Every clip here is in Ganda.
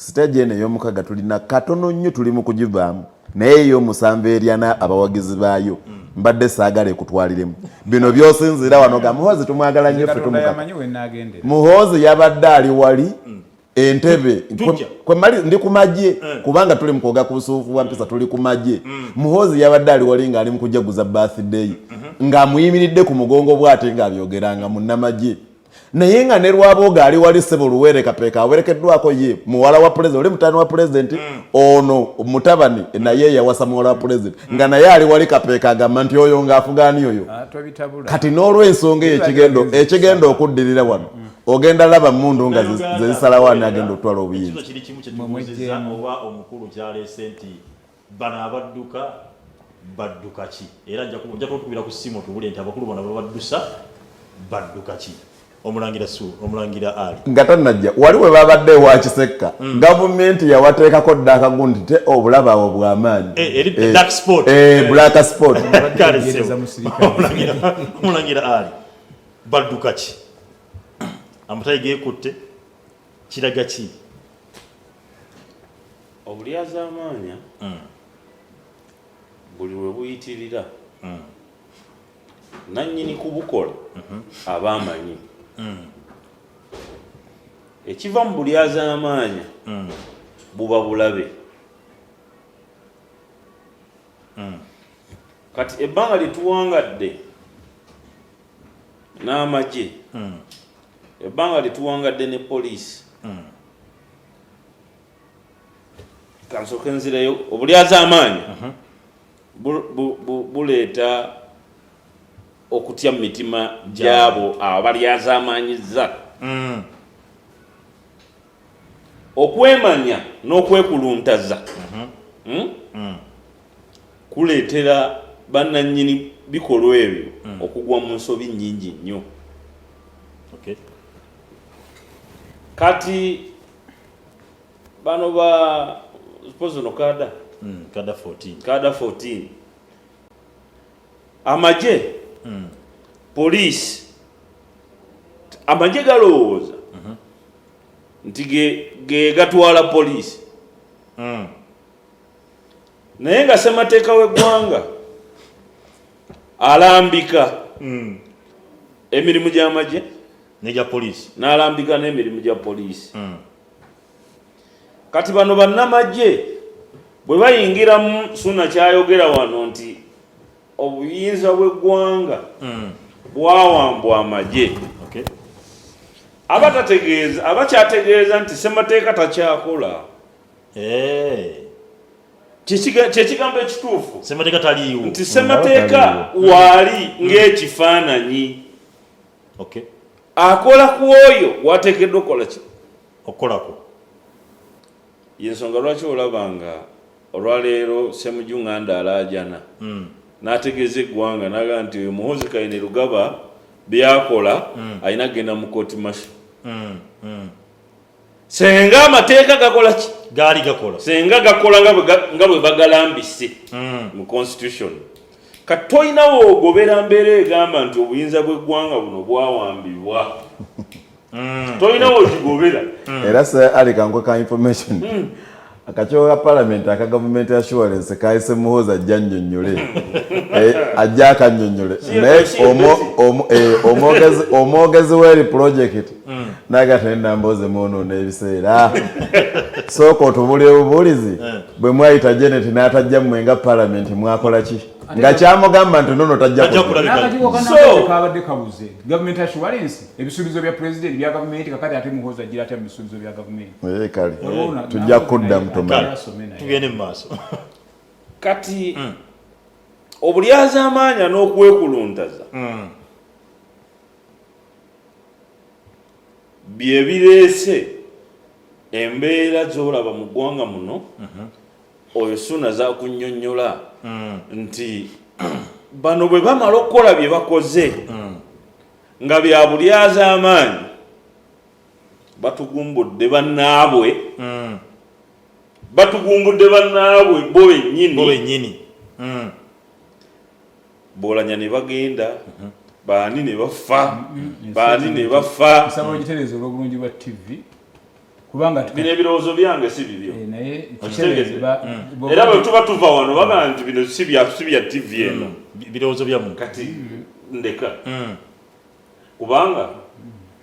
stage ene y'omukaga tulina katono nnyo tuli mu kugivaamu naye y'omusanvu eryana abawagizi baayo mbadde saagala kutwaliremu bino byosinzira wano ga Muhoozi tumwagala nnyo ffe tumukaka Muhoozi yabadde ali wali entebe kwe mali ndi kumajje kubanga tuli mukwoga ku busuufu wa mpisa tuli kumajje Muhoozi yabadde ali wali nga ali mu kujaguza birthday nga muyimiridde ku mugongo bwate nga byogeranga munnamajje naye nga ne Rwaboga ali wali Ssebo Luwere Kapeeka awerekeddwako ye muwala wa president oli mutani wa president ono mutabani naye yawasa muwala wa president nga naye ali wali Kapeeka agamba nti oyo ng'afugaani oyo kati n'olw'ensonga ekigenda okuddirira wano ogenda laba mundu nga zisalawo ani agenda otwala obuyinza kiri kimu kyetubuuziza oba omukulu kyaleese nti bano abadduka ki era nja tukubira ku ssimu tubule nti abakulu bano babaddusa badduka ki omulangira ali nga tannajja wali we babadde wa Kisekka gavumenti yawateekako dda akagundi te obulaba abo bw'amaanyi black sport omulangira ali badduka ki amatayi geekutte kiraga ki obulyazaamaanya buli we buyitirira nannyini kubukola abaamanyi ekiva mu bulyazaamaanya buba bulabe kati ebbanga lyetuwangadde n'amagye ebbanga lyetuwangadde ne poliisi kansooke nzireyo obulyazaamaanya buleeta okutya mu mitima gy'abo abalyazaamaanyizza okwemanya n'okwekuluntaza kuleetera bannannyini bikolwa ebyo okugwa mu nsobi nnyingi nnyo kati bano ba suppose no kada 14 amagye poliisi amagye galowooza nti ge gatwala poliisi naye nga ssemateeka w'eggwanga alambika emirimu gy'amagye n'egya poliisi n'alambika n'emirimu gya poliisi kati bano bannamagye bwe bayingiramu Suna kyayogera wano nti obuyinza bw'eggwanga bwawambwa amagye abakyategeeza nti ssemateeka takyakola kyekigambo ekituufu ssemateeka taliiwo nti ssemateeka waali ng'ekifaananyi akola ku oyo wateekeddwa okukolako yensonga lwaki olabanga olwaleero Ssemujju Nganda alaajana n'ategeeza eggwanga n'agamba nti Muhoozi Kayine Lugaba byakola alina kugenda mu kooti masho senga amateeka gakola ki gaali gakola senga gakola nga bwe bagalambise mu constitution kati toyinawo ogobera mbeera egamba nti obuyinza bw'eggwanga buno bwawambibwa toyinawo okigobera era se alikanko ka information akakiiko ka parliament aka government assurance kaayise Muhoozi ajja nnyonnyole ajja akannyonnyole naye omwogezi w'eri project n'agatenda mboze muonoona ebiseera sooka otubulye obubuulizi bwe mwayita Janet n'atajja mmwe nga parliament mwakola ki nga kyamugamba nti nono tajja kabadde kabuze government assurance ebisuubizo bya president bya government kakati ate Muhoozi agira atya mu bisuubizo bya government kale tujja kudda mutomani tugende mu maaso kati obulyazaamaanya n'okwekuluntaza bye bireese embeera z'olaba mu ggwanga muno oyo Suna zakunnyonnyola nti bano bwe bamala okukola bye bakoze nga bya bulyazaamaanyi batugumbudde bannaabwe bo bennyini Bolanya ne bagenda baani ne bafa nsaba ogitereeza olw'obulungi bwa TV kubanga bino ebirowoozo byange si bibyo naye era bwe tuba tuva wano baga nti bino si bya TV eno birowoozo byamu kati ndeka kubanga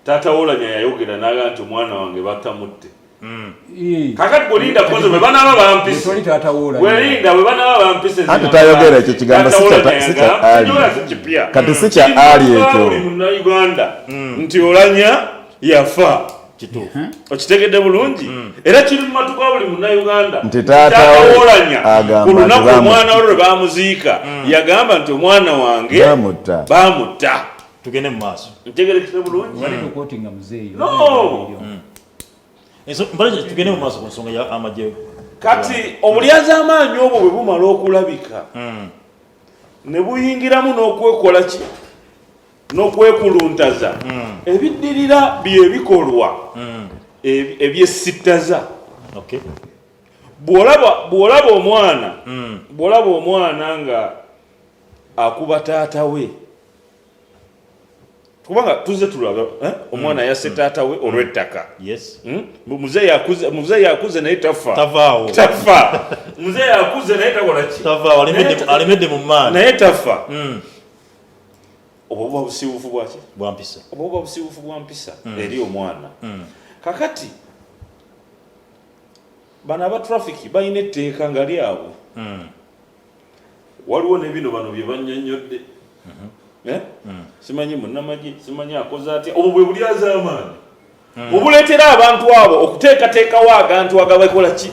taata Wolanya yayogera naga nti omwana wange batamutte kakati bwelinda koze bwe banaaba bampise bwelinda bwe banaaba bampise anti tayogera ekyo kigambo sikya ali kati sikya ali ekyo Munnayuganda nti Olanya yafa kituufu okitegedde bulungi era kiri mu matu ga buli Munnayuganda nti taata Wolanya ku lunaku omwana we lwe baamuziika yagamba nti omwana wange baamutta tugende mu maaso ntegerekese bulungi tugende mu maaso ku nsonga ya amagye kati obulyazaamaanyi obwo bwe bumala okulabika ne buyingiramu n'okwekola ki n'okwekuluntaza ebiddirira byebikolwa ebyesittaza bw'olaba omwana nga akuba taata we kubanga tuze tulaba omwana yasse taata we olw'ettaka muzeeyi akuze naye tafa muzeeyi akuze naye takola ki alemedde mu maani naye tafa obwo buba busiiwufu bwaki bwampisa obwo buba busiiwufu bwa mpisa eri omwana kakati bano abatrafiki balina etteeka nga lyabwe waliwo ne bino bano bye bannyonnyodde simanyi munnamagye simanyi akoze atya obwo bwe bulyazaamaanyi obuleetera abantu abo okuteekateekawo agantu agabakola ki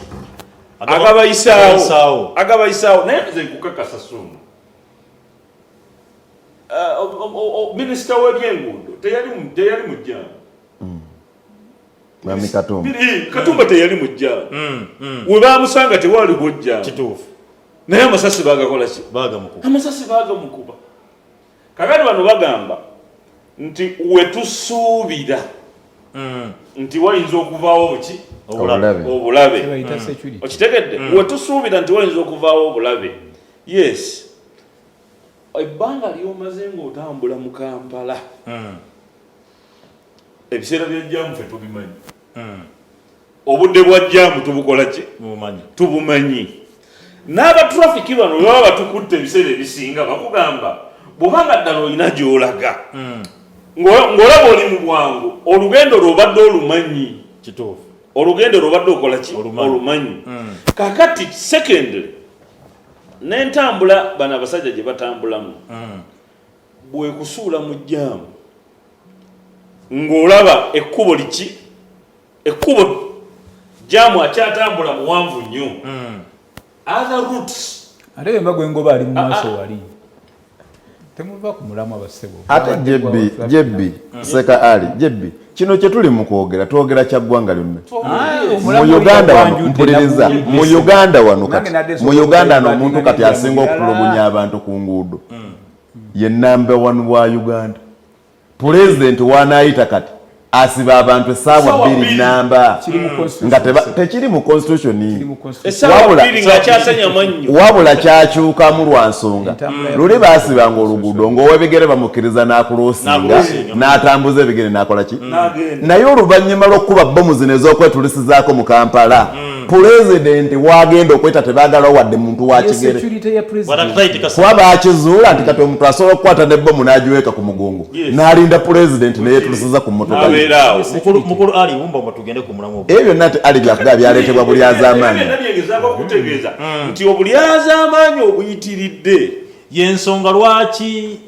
agabayisaawo naye nze nkukakasa sumu minisita w'ebyenguudo teyali mujjaamu Mami Katumba teyali mujjaamu we baamusanga tewaliwo jjaamu kituufu naye amasasi baagakola ki amasasi baagamukuba kakati bano bagamba nti wetusuubira nti wayinza okuvaawo buki obulabe okitegedde wetusuubira nti wayinza okuvaawo obulabe yes ebbanga lyomaze ng'otambula mu Kampala ebiseera bya jjaamu ffe tubimanyi obudde bwa jjaamu tubukola ki tubumanyi n'abatrafiki bano baba batukutte ebiseera ebisinga bakugamba bw'obanga ddala olina gy'olaga ng'olaba oli mu bwangu olugendo lw'obadde olumanyi olugendo lw'obadde okola ki olumanyi kakati secondary n'entambula bano abasajja gye batambulamu bwekusuula mu jjaamu ng'olaba ekkubo jjaamu akyatambula muwanvu nnyo other routes ate bemba gwengoba ali mu maaso wali temuva ku mulamu abasebo ate jebbi seka ali jebbi kino kye tuli mu kwogera twogera kya ggwanga lyonna mu Uganda wano mpuliriza mu Uganda wano kati mu Uganda n'omuntu kati asinga okutulugunya abantu ku nguudo ye number 1 wa Uganda president wanaayita kati asiba abantu essaawa 2 namba nga tekiri mu constitution wabula kyakyukamu lwa nsonga luli baasibanga oluguudo ng'owebigere bamukkiriza n'akuloosinga n'atambuza ebigere n'akola ki naye oluvannyuma lw'okkuba bbomu zino ez'okwetulisizaako mu Kampala pulezidenti wagenda okweta tebaagalawo wadde muntu wakigere kuba baakizuula nti kati omuntu asobola okukwata nebbomu n'agiweeka ku mugongo n'alinda pulezidenti neyetulisiza ku mmotoka mukulu ali wumba batugende ku mulamu ebyo byonna ali byakugaa byaleetebwa bulyazaamaanyi nabyegezako okutegeeza nti obulyazaamaanyi obuyitiridde yensonga lwaki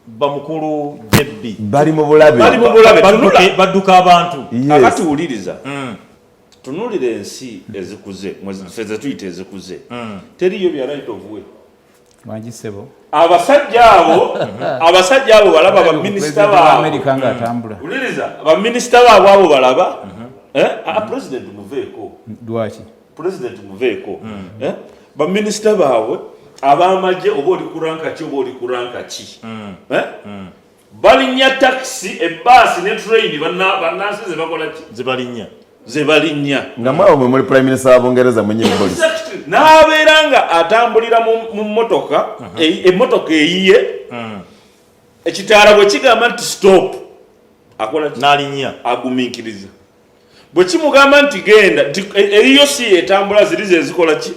bamukulu jebbi bali mu bulabe badduka abantu akatuwuliriza tunulira ensi ezikuze ffe ze tuyita ezikuze teriyo bya right of way abasajja abo balaba baminisita baabwe uliriza baminisita baabwe abo balaba president muveeko baminisita baabwe ab'amagye oba oli ku ranka ki balinnya takisi ebbaasi ne train bannansi ze bakola ki ze balinnya nga mwawo mwe muli prime minister wa Bungereza mwenyewe polisi n'abeera nga atambulira mu mmotoka emmotoka eyiye ekitaala bwe kigamba nti stop akola n'alinnya agumiikiriza bwe kimugamba nti genda eriyo si etambula ziri ze zikola ki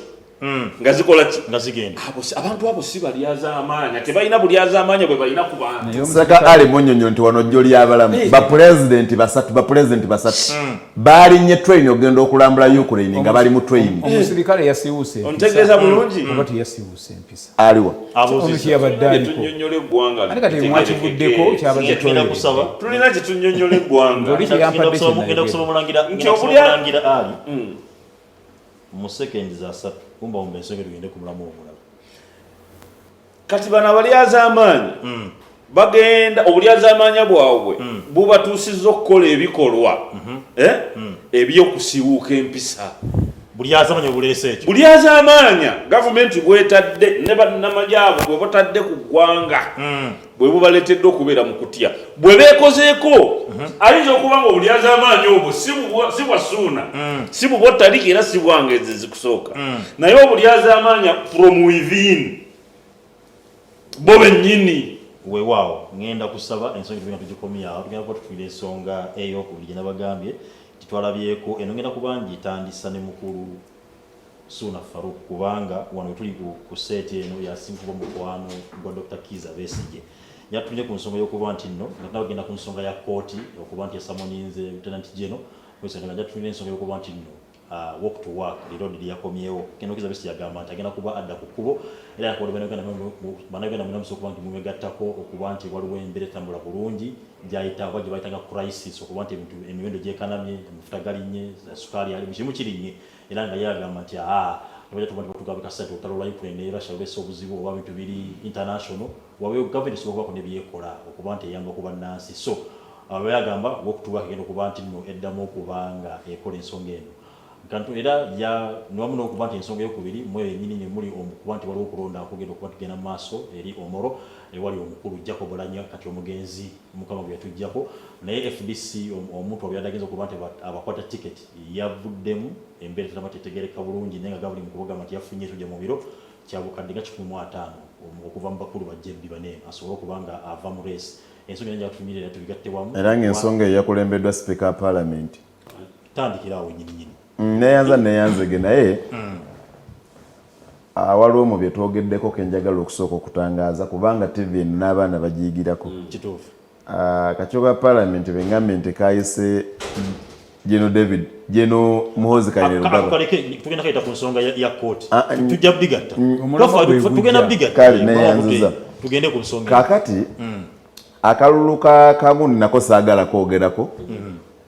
nga zikola ki nga zigenda abantu abo si balyazaamaanya tebalina bulyazaamaanya bwe balina ku bantu saka ali munyonyo nti wano jjo lyabalamu bapulezidenti basatu balinye train ogenda okulambula Ukraine nga bali mu train omusirikale yasiwuse ontegeeza bulungi oba teyasiwuse empisa aliwa omuntu yabaddaliko tunyonyola eggwanga ate kati mwakivuddeko kyabadde kusaba tulina kye tunyonyola eggwanga genda kusaba mulangira ali mu seconds za 3 kumba ombesenge tugende ku mulamu omulala kati bana balyazaamaanya bagenda obulyazaamaanya bwabwe bubatuusizza okukola ebikolwa ebyokusibuuka empisa bulyazaamaanya buleese ekyo bulyazaamaanya gavumenti bwetadde ne bannamagye abo bwe batadde ku ggwanga bwe bubaleetedde okubeera mu kutya bwe beekozeeko ayinza okuba nga obulyazaamaanya obwo si bwa suuna si bubwa ttalika era si bwangezi zikusooka naye obulyazaamaanya from within bo bennyini weewaawo ngenda kusaba ensonga tugenda tugikomya awo tugenda kuba tutuwira ensonga ey'okubiri gye nabagambye titwalabyeko eno ngenda kuba ngitandisa ne mukulu Suuna Faruk kubanga wano tuli ku seeti eno yasinkuba mukwano gwa Dr. Kizza Besigye yatumye ku nsonga y'okuba nti nno nga tunagenda ku nsonga ya kooti okuba nti yasamoninze Lieutenant General kwesanga yatumye ensonga y'okuba nti nno walk to work liroad lyakomyewo kino Kizza Besigye yagamba nti agenda kuba adda ku kkubo era yakolebwa banagenda munamusa okuba nti mumwegattako okuba nti waliwo embeera etambula bulungi gyayita oba gye bayitanga crisis okuba nti emiwendo gyekanamye amafuta galinnye sukaali ali mukimu kirinnye era nga yagamba nti tubajja tuba tugaba kasente olutalo lwa Ukraine ne Russia olwesa obuzibu oba bintu biri international wabeewo gavumenti esobola okubaako ne byekola okuba nti eyamba okuba nnansi so abo yagamba wokutuba agenda okuba nti nno eddamu okuba nga ekola ensonga eno kantu era niwamu n'okuba nti ensonga eyokubiri mwe yennyini ne muli okuba nti waliwo okulonda okugenda okuba tugenda mu maaso eri omoro ewali omukulu Jacob Lanya kati omugenzi mukama gwe yatuggyako naye FDC omuntu obyadde agenza okuba nti abakwata ticket yavuddemu embeera tetaba tetegereka bulungi naye nga gavuli mu kubagamba nti yafunye tujja mu biro kyabukadde nga 15 okuva mu bakulu ba JEB bane asobole okuba nga ava mu race ensonga enja tufunyirira tubigatte wamu era ng'ensonga eyo yakulembeddwa Speaker wa Parliament tandikirawo nyininyini neyanzege naye waliwo mu bye twogeddeko kenjagala okusooka okutangaaza kubanga TV eno n'abaana bagiyigirako kituufu akakiiko ka Parliament bengambye nti kayise Geno Muhoozi tugenda kayita ku nsonga ya kooti tujja bigatta tugenda bigatta kale neyanziza tugende ku nsonga kakati akalulu ka Kagundi nako saagala kwogerako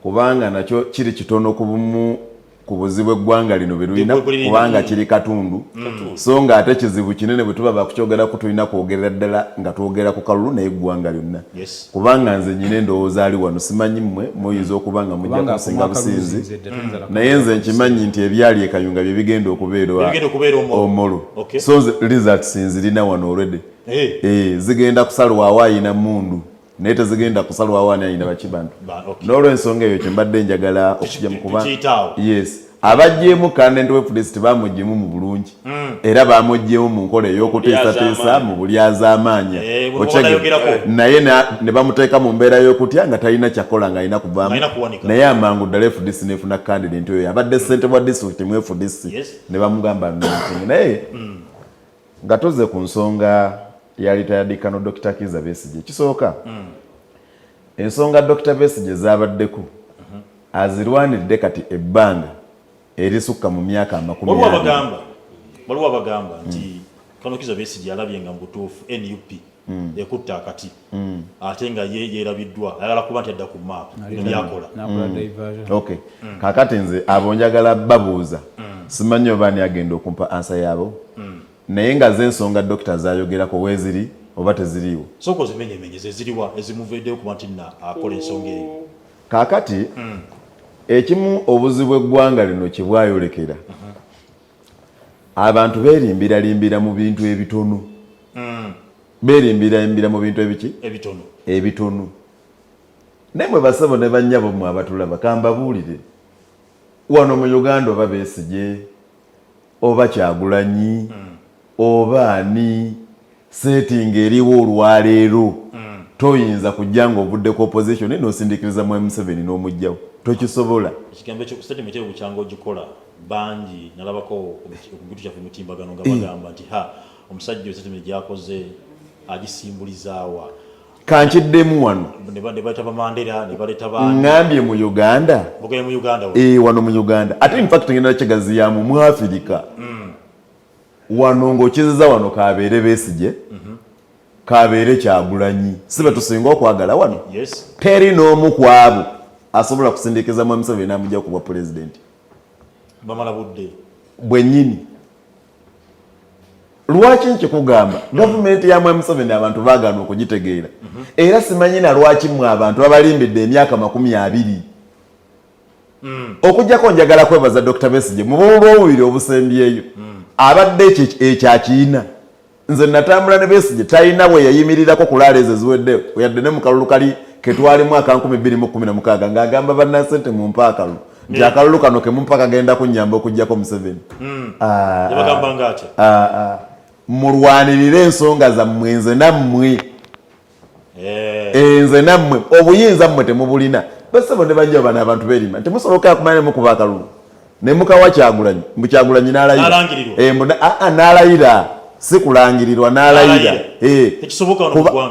kubanga nakyo kiri kitono ku bumu ku buzibu eggwanga lino bwe lulina kubanga kiri katundu so nga ate kizibu kinene bwe tuba bakukyogerako tulina kwogerera ddala nga twogera ku kalulu naye eggwanga lyonna kubanga nze nyine endowooza ali wano simanyi mmwe muyinza okuba nga mujja kusinga businzi naye nze nkimanyi nti ebyali ekayunga bye bigenda okubeera omolo so nze results nzirina wano already zigenda kusalwawo ayina mundu naye tezigenda kusalwawo ani ayina bakibantu n'olwensonga eyo kyembadde njagala okujja mu kuba yes abajjeemu candidate wefudesi bamuggyemu mu bulungi era bamuggyemu mu nkola ey'okuteesateesa mu bulyazaamaanya naye ne bamuteeka mu mbeera y'okutya nga talina kyakola nga alina kuvaamu naye amangu ddala efudesi nefuna candidate oyo abadde ssente bwa disitulikiti mu efudesi ne bamugamba nonting naye nga tuze ku nsonga ya retired Colonel Dr. Kizza Besigye kisooka ensonga Dr. Besigye zabaddeko azirwanidde kati ebbanga erisukka mu myaka 40 waliwo abagamba nti Colonel Kizza Besigye alabye nga mu butuufu NUP ekutta akati ate nga yeerabiddwa ayagala kuba nti adda ku maapu byakola okay kakati nze abo njagala babuuza simanyi oba ani agenda okumpa ansa yaabo naye nga z'ensonga dokita zayogerako weeziri oba teziriiwo soko zimenyemenye zeziriwa ezimuveddeyo kuba nti akola ensonga eyo kaakati ekimu obuzibu eggwanga lino kye bwayolekera abantu beerimbiralimbira mu bintu ebitono beerimbiralimbira mu bintu ebiki ebitono naye mwe basabo ne bannyabo mmwe abatulaba kambabuulire wano mu Uganda oba Besigye oba Kyagulanyi oba ani setting eriwo olwaleero toyinza kujja ng'ovuddeko opposition n'osindikiriza mu M7 n'omugjawo tokisobola. Ekigambo ekyo statement eyo bukyanga ogikola bangi nalabako ku kitu kyaffe mutimbagano nga bagamba nti omusajja statement gyakoze agisimbulizaawa kankiddemu wano ne baleta Mandela ne baleta bandi ngambye mu Uganda wano mu Uganda ate in fact ngenda kyegaziyamu mu Africa wano ng'okiziza wano kabeere Besigye kabeere Kyagulanyi sibe tusinga okwagala wano teri n'omu ku abo asobola kusindikiza mu M7 n'amujja kuba president bamala budde bwennyini. Lwaki nkikugamba gavumenti ya M7 abantu baagaana okugitegeera era simanyi na lwaki mwe abantu babalimbidde emyaka 20 okujjako njagala kwebaza Dr. Besigye mu bw'obubiri obusembyeyo abadde ekyakiina nze natambula ne Besigye talina bwe yayimirirako kulaala ezo ziweddeyo yadde ne mu kalulu kali ketwali mwaka 2016 ng'agamba bannasente mu mpaakalulu nti akalulu kano ke mumpaka genda kunnyamba okujjako Museveni. Mulwanirire ensonga zammwe nze nammwe nze nammwe obuyinza mmwe temubulina basebo ne bajja bano abantu berima temusobola kumanya mukuba akalulu ne mukawa Kyagulanyi Kyagulanyi n'alayira si kulangirirwa n'alayira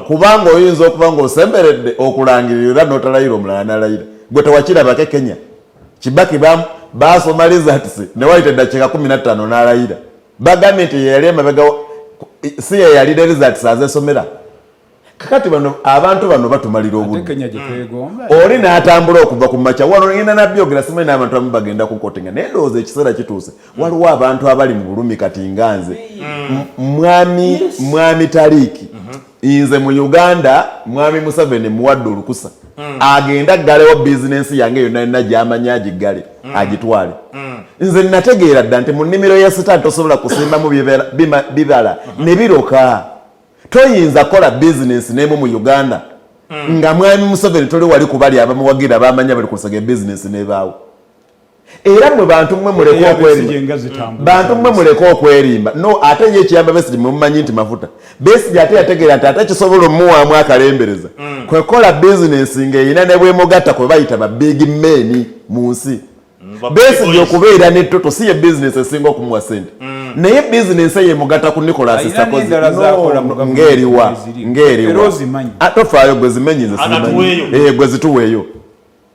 kubanga oyinza okuba ng'osemberedde okulangiririra n'otalayira omulala n'alayira gwe tewakirabako Kenya Kibaki basoma results ne wayita eddakiika 15 n'alayira bagambye nti yali emabega si ye yali results azesomera kakati bano abantu bano batumalira obudde oli n'atambula okuva ku makya wano ngenda nabyogera simanyi n'abantu abamu bagenda ku kotinga naye ndowooza ekiseera kituuse waliwo abantu abali mu bulumi kati nganze mwami Tariiki nze mu Uganda mwami Museveni muwadde olukusa agenda aggalewo bizinensi yange yonna gy'amanyi agiggale agitwale nze nategeera dda nti mu nnimiro ya sitaani tosobola kusimbamu bibala ne biroka toyinza kola bizinensi n'emu mu Uganda nga mwami Museveni toli wali kubali abamuwagira bamanya bali kusega bizinensi n'ebaawo era mwe bantu mmwe muleka okwerimba no ate ye ekiyamba Besigye mumanyi nti mafuta Besigye ate yategeera nti ate kisobola omuwaamu akalembereza kwekola bizinensi ng'eyina ne bwemugatta kwe bayita ba big men mu nsi Besigye okubeera n'ettoto si ye bizinensi esinga okumuwa sente naye bizinensi ye mugatta ku Nicholas Sarkozy ng'eriwa tofaayo gwe zimenyi nze simanyi gwe zituweeyo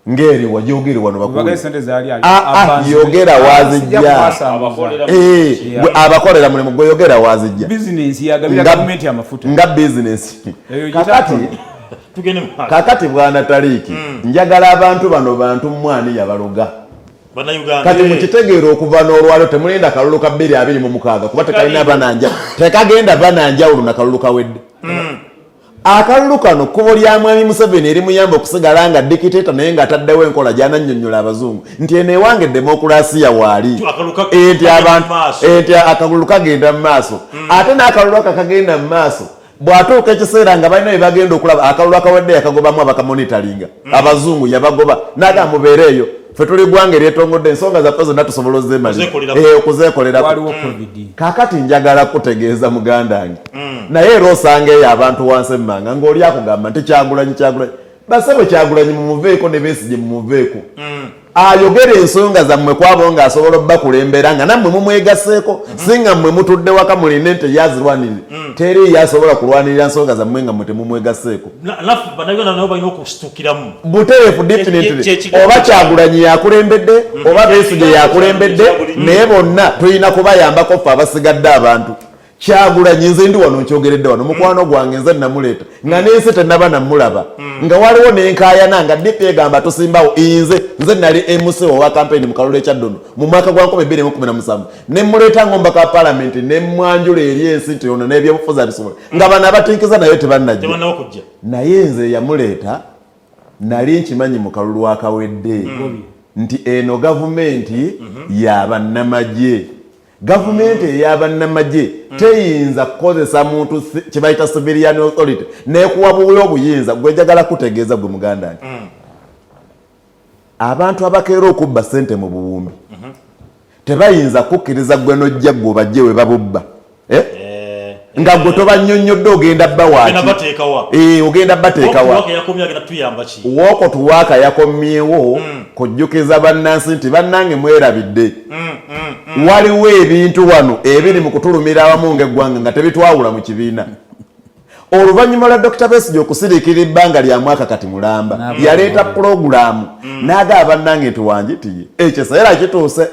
ng'eriwa gyogere wano bakulu yogera wazijja abakolera mulimu gwe yogera wazijja nga bizinensi kakati bwana Tariiki njagala abantu bano bantu mwani yabaloga kati mukitegeera okuva n'olwalo temulinda kalulu ka 226 kuba tekalina bananja tekagenda bananjawulo na kalulu kawedde akalulu kano kkubo lya mwami Museveni erimuyamba okusigala nga dikiteta naye ng'ataddewo enkola gy'anannyonnyola abazungu nti eno ewange demokulasiya waali enti akalulu kagenda mu maaso ate n'akalulu ako kagenda mu maaso bw'atuuka ekiseera nga balina bye bagenda okulaba akalulu akawedde yakagobamu abakamonitaringa abazungu yabagoba naga mubeere eyo ffe tuli ggwanga eryetongodde ensonga zaffe zonna tusobola okuzeekolera kaakati njagala kutegeeza muganda wange naye era osanga eyo abantu wansi emmanga ng'oli akugamba nti Kyagulanyi basebe Kyagulanyi mumuveeko ne Besigye mumuveeko ayogera ensonga zammwe kwabo ng'asobola obbakulembera nga nammwe mumwegaseeko singa mmwe mutudde waka muline nti yazirwanirire teri yasobola kulwanirira nsonga zammwe nga mmwe temumwegaseeko butereefu definitely oba Kyagulanyi yakulembedde oba Besigye yakulembedde naye bonna tulina kubayambako ffe abasigadde abantu Kyagulanyi nze ndi wano nkyogeredde wano mukwano gwange nze namuleeta nga n'ensi tennaba namulaba nga waliwo n'enkaayana nga DP egamba tusimbawo nze nali MC owa kampeni mu kalulu ekyaddono mu mwaka gwa 2017 ne muleeta ng'omba ka palamenti ne mwanjula eri ensi nti ono n'ebyobufuzi abisobola nga bano abatinkiza nayo tebannajja naye nze yamuleeta nali nkimanyi mu kalulu akawedde nti eno gavumenti y'abannamagye gavumenti ey'abannamagye teyinza kukozesa muntu kibayita civilian authority nekuwa buyo obuyinza gwe njagala kutegeeza gwe muganda wange abantu abakeera okubba ssente mu buwumbi tebayinza kukkiriza gwe nojja gwe bajje we babubba nga gwe tobannyonnyodde ogenda bba waaki ogenda bateeka wa wooko tuwaaka yakomyewo kujjukiza bannansi nti bannange mwerabidde waliwo ebintu wano ebiri mu kutulumira awamu ng'eggwanga nga tebitwawula mu kibiina. Oluvannyuma lwa Dr. Besigye okusiriikira ebbanga lya mwaka kati mulamba yaleeta pulogulaamu n'agamba bannange nti wanjitiye ekiseera kituuse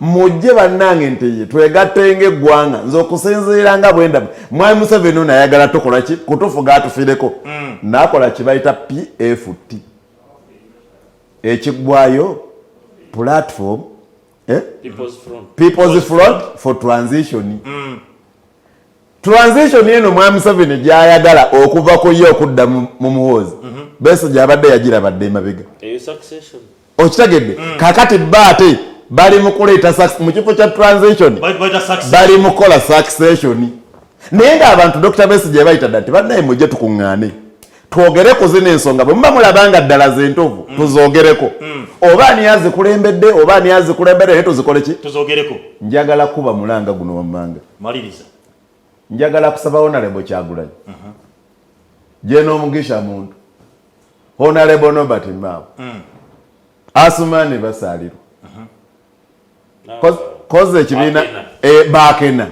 mujje bannange nti twegatte ng'eggwanga nze okusinziira nga bwe ndaba Mwami Museveni ono ayagala tukola ki kutufuga atufireko n'akola kye bayita PFT ekiggwayo platform People's Front for Transition. Transition eno Mwami Museveni gy'ayagala okuva ku ye okudda mu Muhoozi Besigye abadde yagirabadde emabega okitegedde kakati baate bali mu kuleeta mu kifo kya transition bali mu kukola succession naye ng'abantu Dr. Besigye bayita dda nti bannaye mujje tukuŋŋaane twogereko zino ensonga bwe muba mulabanga ddala zentovu tuzoogereko oba ani azikulembedde oba ani azikulembedde naye tuzikole ki tuzoogereko. Njagala kuba mulanga guno wammanga maliriza njagala kusaba Honorable Kyagulanyi je n'omugisha muntu Honorable Nobert Mao Asumani basalirwa koze ekibiina bakena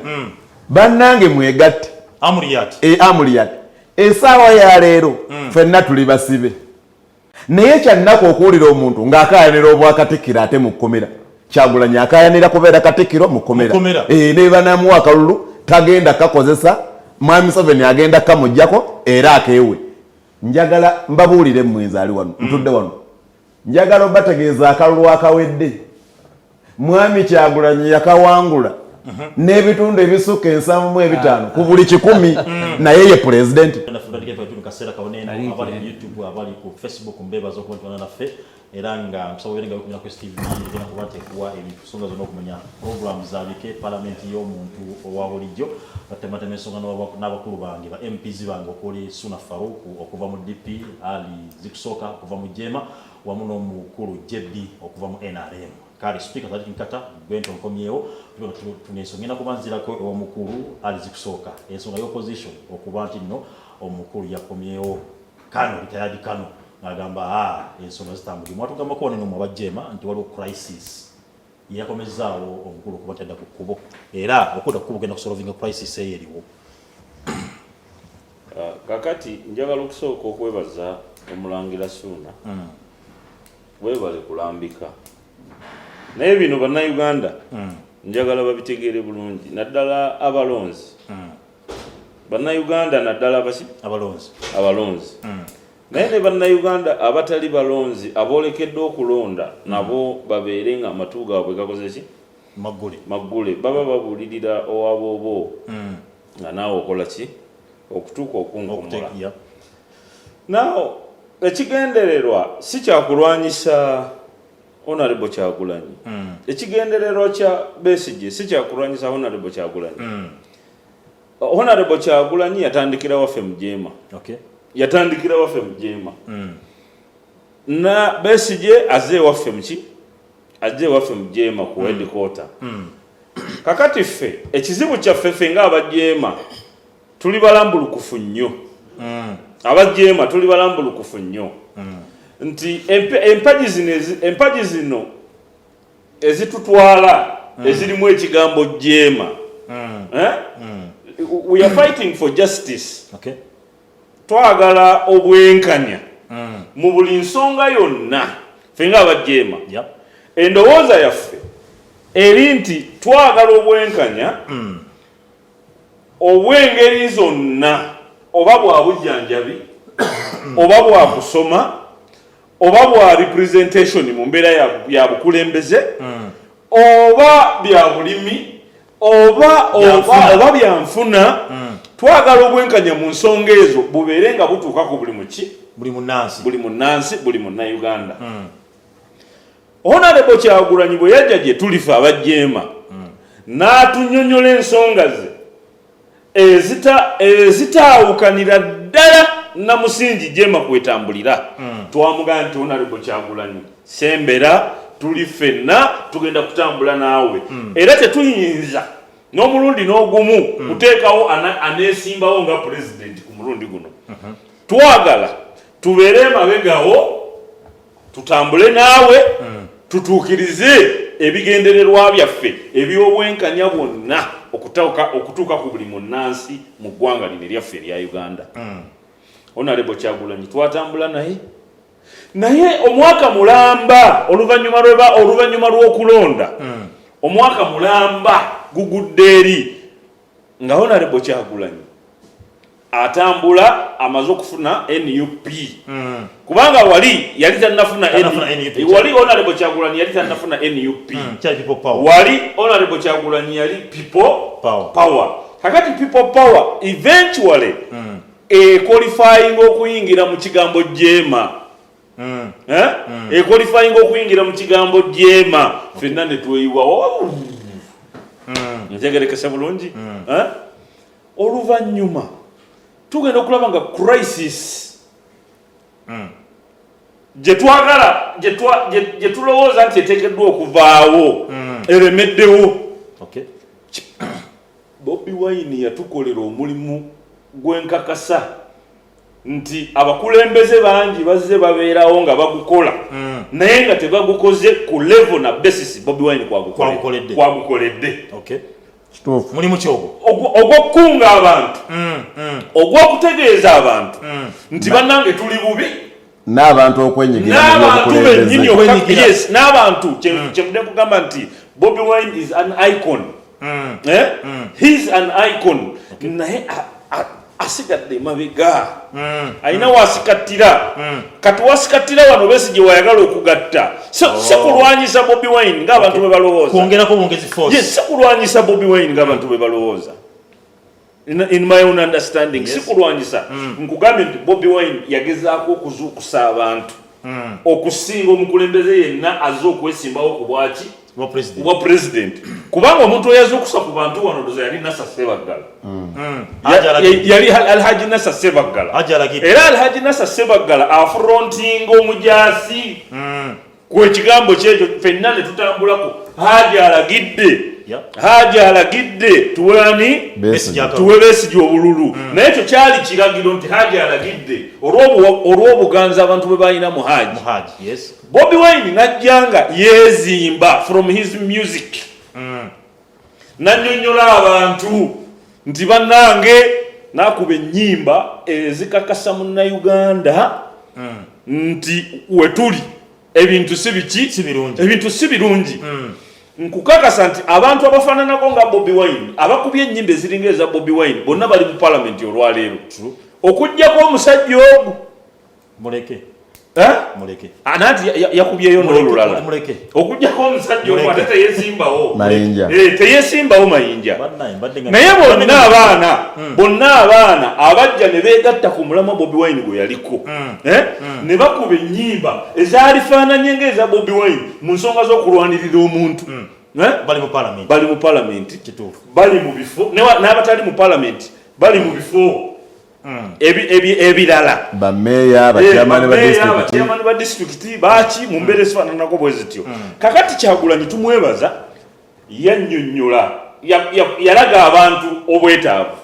bannange mwegatte Amuriat essaawa ya leero ffenna tuli basibe naye kyannaku okuwulira omuntu ng'akayanira obwakatikkiro ate mu kkomera. Kyagulanyi akayanira kubeera katikkiro mu kkomera ne banamuwa akalulu tagenda kakozesa Mwami Museveni agenda kamujjako era akeewe. Njagala mbabuulire mmwenzi ali wano ntudde wano njagala obategeeza akalulu akawedde Mwami Kyagulanyi yakawangula n'ebitundu ebisukka 7.5 ku buli 100 naye ye pulezidenti. abali ku Facebook mbebaza okuba naffe era nga musabobenga okumenya ku STV ngena kubateekuwa ebisonga zonna okumanya program Zaabike palamenti y'omuntu owa bulijjo batematema ensonga n'abakulu bange ba MPs bange okuli Suna Faruku okuva mu DP Ali Zikusooka okuva mu JEMA wamu n'omukulu JB okuva mu NRM. Kali speaker tali nkata gwento nkomyewo tunesongena kubanzirako omukulu Ali Zikusooka ensonga y'opposition okuba nti nno omukulu yakomyewo Kano retired Kano agamba ensonga zitambuli mwatugamba ko neno mu JEMA nti waliwo crisis yakomezaawo omukulu kuba tadda ku kkubo era okuda ku kkubo genda kusolvinga crisis eyeriwo. Kakati njagala okusooka okwebaza omulangira Suna webale kulambika naye bino bannayuganda njagala babitegeere bulungi naddala abalonzi bannayuganda naddala abalonzi naye ne bannayuganda abatali balonzi aboolekedde okulonda nabo babeere nga amatu gaabwe gakoze ki maggule baba babuulirira owaboobo nga naawe okola ki okutuuka okunkumula. Naawo ekigendererwa si kyakulwanyisa Honorable Kyagulanyi ekigendererwa kya Besigye si kyakulwanyisa Honorable Kyagulanyi. Honorable Kyagulanyi yatandikira waffe mu JEMA yatandikira waffe mu JEMA na Besigye azze waffe mu JEMA ku headquarter. Kakati ffe ekizibu kyaffe ffe ng'aba JEMA tuli balambulukufu nnyo aba tuli balambulukufu nnyo nti empagi zino ezitutwala ezirimu ekigambo JEMA we are fighting for justice. Twagala obwenkanya mu buli nsonga yonna ffe ng'aba JEMA endowooza yaffe eri nti twagala obwenkanya obw'engeri zonna oba bwa bujjanjabi oba bwa kusoma oba bwa representation mu mbeera ya bukulembeze oba bya bulimi oba bya nfuna twagala obwenkanya mu nsonga ezo bubeere nga butuuka ku buli munnansi buli munnayuganda. Honorable Kyagulanyi bwe yajja gye tulifa aba JEMA n'atunnyonnyola ensonga ze ezitaawukanira ddala na musingi JEMA kwetambulira twamugamba nti Honorable Kyagulanyi sembera tuli ffenna tugenda kutambula naawe era tetuyinza n'omulundi n'ogumu kuteekawo aneesimbawo nga president ku mulundi guno twagala tubeere emabegawo tutambule naawe tutuukirize ebigendererwa byaffe ebyobwenkanya bwonna okutuuka ku buli munnansi mu ggwanga lino eryaffe erya Uganda. Honorable Kyagulanyi twatambula naye omwaka mulamba oluvannyuma lw'okulonda omwaka mulamba gugudde eri nga Honorable Kyagulanyi atambula amaze okufuna NUP kubanga wali yali tannafuna NUP wali Honorable Kyagulanyi yali tannafuna NUP wali Honorable Kyagulanyi yali people power kakati people power eventually qualifying okuyingira mu kigambo JEMA qualifying okuyingira mu kigambo JEMA fenna ne tweyiwa ntegerekesa bulungi oluvannyuma tugenda okulaba nga crisis gye tulowooza nti eteekeddwa okuvaawo eremeddewo. Bobi Wine yatukolera omulimu gwenkakasa nti abakulembeze bangi bazze babeerawo nga bagukola naye nga tebagukoze ku level na basis Bobi Wine kwagukoledde. Mulimu kyogo ogw'okukunga abantu ogw'okutegeeza abantu nti bannange tuli bubi n'abantu okwenyigira n'abantu kyemudde kugamba nti Bobi Wine is an icon. He's an icon naye asigadde mabega alina wasikattira kati wasikattira wano besi gye wayagala okugatta se kulwanyisa Bobi Wine ng'abantu bwe balowooza kwongerako bongezi force se kulwanyisa Bobi Wine ng'abantu bwe balowooza in my own understanding si kulwanyisa nkugambye nti Bobi Wine yagezaako okuzuukusa abantu okusinga omukulembeze yenna azze okwesimbawo ku bwaki bwa president kubanga omuntu eyazuukusa ku bantu wano doza yali Nasa Sebaggala yali Alhaji Nasa Sebaggala era Alhaji Nasa Sebaggala afrontinga omujaasi kwekigambo kyekyo fenna ne tutambulako Haji alagidde tuwe Besigye obululu naye ekyo kyali kiragiro nti Haji alagidde olw'obuganza abantu bwe balina mu Haji. Bobi Wine najjanga yeezimba from his music nannyonnyola abantu nti bannange nakuba ennyimba ezikakasa munnayuganda nti wetuli ebintu si birungi nkukakasa nti abantu abafaananako nga Bobi Wine abakubye ennyimba eziringa eza Bobi Wine bonna bali mu palamenti olwaleero okuggyako omusajja ogwo muleke anati yakubyeyo n'olulala okuggyako omusajja ogwo ate teyesimbawo mayinja naye bonna abaana abajja ne beegatta ku mulamwa Bobi Wine gwe yaliko ne bakuba ennyimba ezalifaananye ng'eza Bobi Wine mu nsonga z'okulwanirira omuntu bali mu palamenti bali mu bifo n'abatali mu palamenti bali mu bifo ebirala bameya bachairman ba district baki mu mbeera ezifaananako bwe zityo kakati Kyagulanyi tumwebaza yannyonnyola yalaga abantu obwetaavu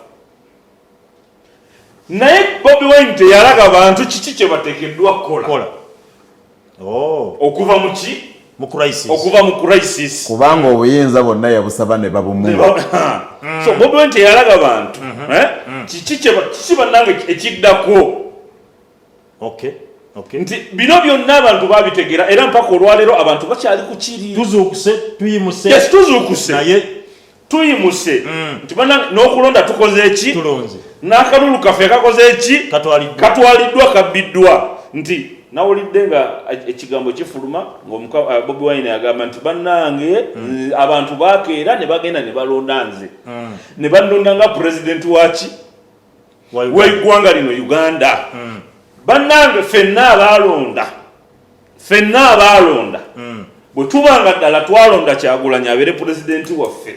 naye Bobi Wine teyalaga abantu kiki kye bateekeddwa kukola okuva mu ki okuva mu crisis kubanga obuyinza bonna yabusaba ne babumuwa so Bobi Wine teyalaga abantu kiki bannange ekiddako nti bino byonna abantu babitegeera era mpaka olwaleero abantu bakyali ku kiri tuyimuse nti bannange n'okulonda tukoze eki n'akalulu kaffe kakoze eki katwaliddwa kabbiddwa nti nawulidde nga ekigambo kifuluma nga Bobi Wine agamba nti bannange abantu bakeera ne bagenda ne balonda nze ne balonda nga president waki w'eggwanga lino Uganda bannange ffenna abaalonda bwe tubanga ddala twalonda Kyagulanyi abeere pulezidenti waffe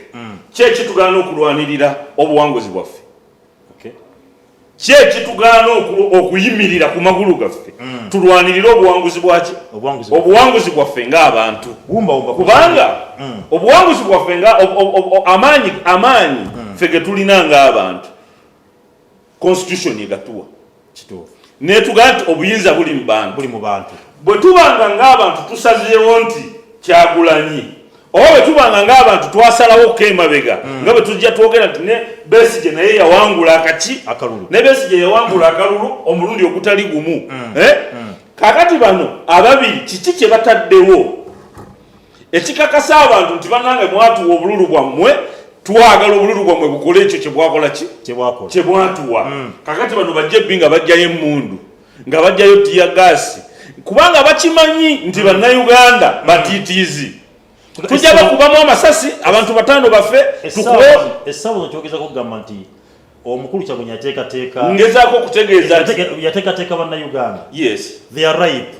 kyeki tugaana okulwanirira obuwanguzi bwaffe kyekitugaana okuyimirira ku magulu gaffe tulwanirire obuwanguzi bwaki obuwanguzi bwaffe ng'abantu kubanga obuwanguzi bwaffe amaanyi ffe ge tulina ng'abantu constitution egatuwa netugaa nti obuyinza buli mu bantu bwe tubanga ng'abantu tusazeewo nti Kyagulanyi oba bwe tubanga ng'abantu twasalawo okemabega nga bwe tujja twogera nti ne Besigye naye yawangula akalulu ne Besigye yawangula akalulu omulundi ogutali gumu kakati bano ababiri kiki kye bataddewo ekikakasa abantu nti bannange mwatuwa obululu bwammwe twagala obululu bwammwe bukole ekyo kye bwatuwa kakati bano bajja ebbi nga bajjayo emmundu nga bajjayo tiyagasi kubanga bakimanyi nti bannayuganda batiitiizi tujja bakubamu amasasi abantu batano bafe essaawa kyogezako kugamba nti omukulu Kyagulanyi yateekateeka ngezaako okutegeeza yateekateeka bannayuganda yes they are ripe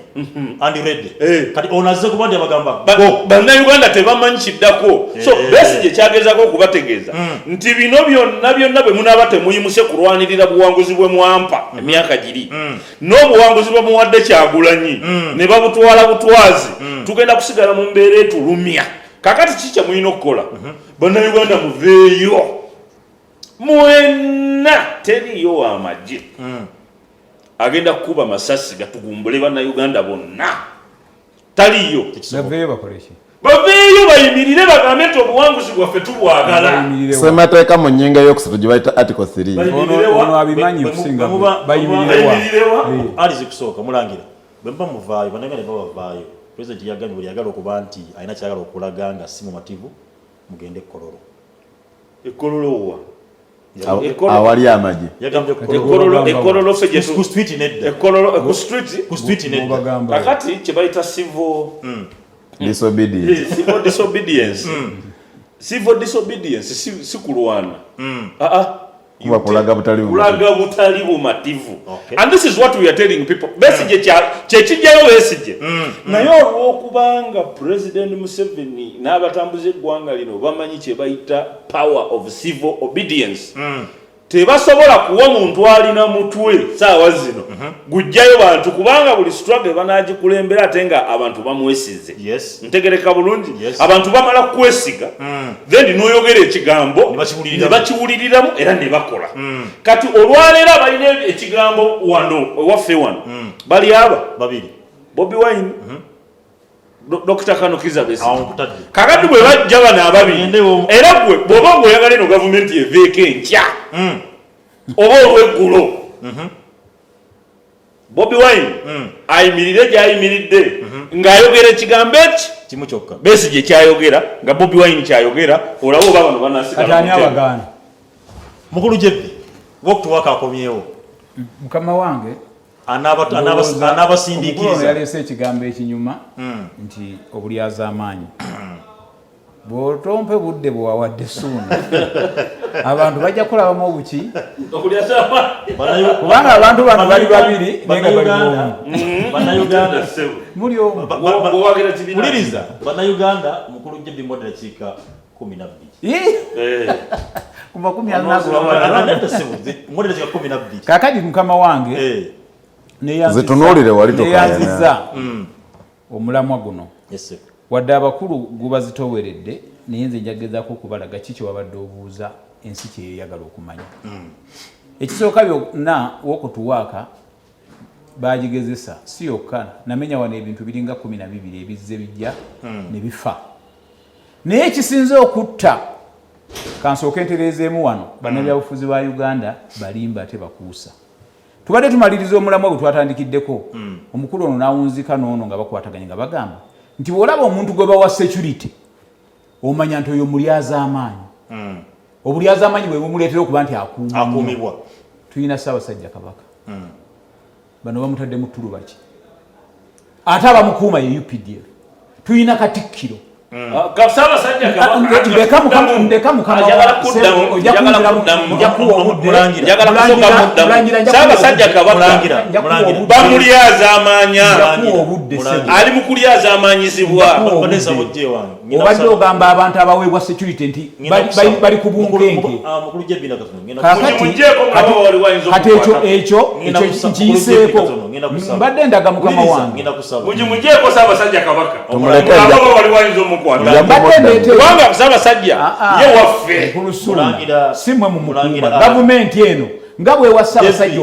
and ready kati onazze kuba nti abagamba bannayuganda tebamanyi kiddako so Besigye kyagezaako okubategeeza nti bino byonna bwe munaaba temuyimuse kulwanirira buwanguzi bwe mwampa emyaka giri n'obuwanguzi bwe muwadde Kyagulanyi ne babutwala butwazi tugenda kusigala mu mbeera etulumya kakati kiki kye mulina okukola bannayuganda muveeyo mwenna teriyo w'amagye agenda kukuba masasi gatugumbule bannayuganda bonna taliyo baveeyo bayimirire bagambe nti obuwanguzi bwaffe tubwagala semateeka mu nnyinga y'okusatu gye bayita article 3 ali Zikusooka mulangira bwe mba muvaayo bannayuganda bavaayo pulezidenti yagambye buli yagala okuba nti alina kyagala okulaga nga si mumativu mugende Kololo ekololowa awali amagye ekololo fe ku street nedda ku street nedda kakati kye bayita civil disobedience si kulwana kulaga butali bumativu and this is what we are telling people Besigye kyekijjayo Besigye naye olw'okubanga President Museveni n'abatambuza eggwanga lino bamanyi kye bayita power of civil obedience tebasobola kuwa muntu alina mutwe saawa zino gujjayo bantu kubanga buli struggle banaagikulembera ate nga abantu bamwesize ntegereka bulungi abantu bamala kwesiga then n'oyogera ekigambo ne bakiwuliriramu era ne bakola kati olwaleero abalina ekigambo wano ewaffe wano bali aba babiri Bobi Wine Dr. Kanukiza Besigye kakati bwe bajja bano ababiri era gwe bw'oba ng'oyagala eno gavumenti eveeko enkya oba olw'eggulo Bobi Wine ayimirire gy'ayimiridde ng'ayogera ekigambo eki kimu kyokka Besigye kyayogera nga Bobi Wine kyayogera olaba oba bano banasigala mukulu Jebbi wokutuwaka akomyewo mukama wange anabasindiikiriza yaleese ekigambo ekinyuma nti obulyaza amaanyi bw'otompe budde bwewawadde suuna abantu bajja kulabamu obuki kubanga abantu bano bali babiri naye nga bannayuganda muli omu muliriza bannayuganda mukulu Jebbi mu ddakiika 12 kuva 12 kakati mukama wange zitunuulire wali neyanziza omulamwa guno wadde abakulu gubazitoweredde naye nze njagezaako okubalaga kiki wabadde obuuza ensi kyeyeyagala okumanya ekisooka byonna wokutuwaaka bagigezesa si yokka namenya wano ebintu biringa 12 ebizze bijja ne bifa naye ekisinze okutta kansooka entereezeemu wano bannabyabufuzi ba Uganda balimba ate bakuusa tubadde tumaliriza omulamwa gwe twatandikiddeko omukulu ono n'awunzika n'ono nga bakwataganye nga bagamba nti bw'olaba omuntu gwe bawa security omanya nti oyo mulyaza amaanyi obulyaza amaanyi bwe bumuleetera okuba nti akuumibwa tulina Ssaabasajja Kabaka bano bamutadde mu ttulubaki ate abamukuuma ye UPDF tulina Katikkiro bamulyaza amaanya ali mu kulyaza amaanyizibwa obadde ogamba abantu abaweebwa security nti bali ku bunkenke kati ekyo nkiyiseeko mbadde ndaga mukama wange mugimugyeko Ssaabasajja Kabaka wali wayinza omukwata mbadde kubanga Ssaabasajja ye waffe si mwe mumukuuma gavumenti eno nga bwewa Ssaabasajja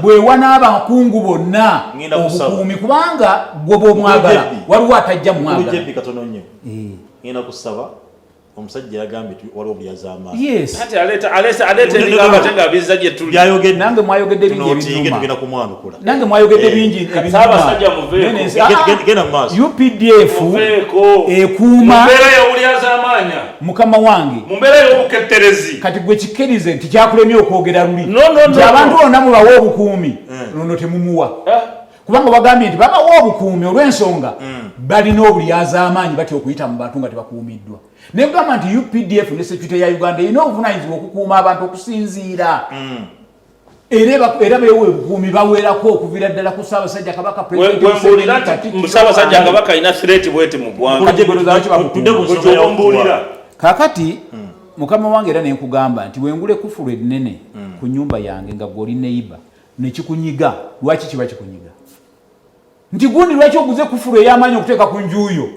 bwewa n'abakungu bonna obukuumi kubanga gwe bw'omwagala waliwo atajja mwagala ngenda kusaba omusajja yagambye waliwo byazaamaanyi yes ate aleeta ebigamba ate ng'abiza gye tuli byayogedde nange mwayogedde bingi tugenda kumwanukula nange mwayogedde bingi Ssaabasajja muveeko genda mu maaso UPDF ekuuma mu mbeera y'obulyazaamaanya mukama wange mu mbeera y'obuketterezi kati gwe kikkirize nti kyakulemye okwogera luli nti abantu bonna mubawa obukuumi nono temumuwa kubanga bagambye nti babawa obukuumi olw'ensonga balina obulyazaamaanyi batya okuyita mu bantu nga tebakuumiddwa naye kugamba nti UPDF ne security ya Uganda erina obuvunaanyizibwa okukuuma abantu okusinziira era beewa obukuumi baweerako okuviira ddala ku Ssaabasajja Kabaka wembuulira nti Ssaabasajja Kabaka alina threat bwete mu ggwanga kaakati mukama wange era nenkugamba nti wengule kufulu ennene ku nnyumba yange nga gw'oli neiba nekikunyiga lwaki kiba kikunyiga nti gundi lwaki oguze kufulu ey'amaanyi okuteeka ku njuuyo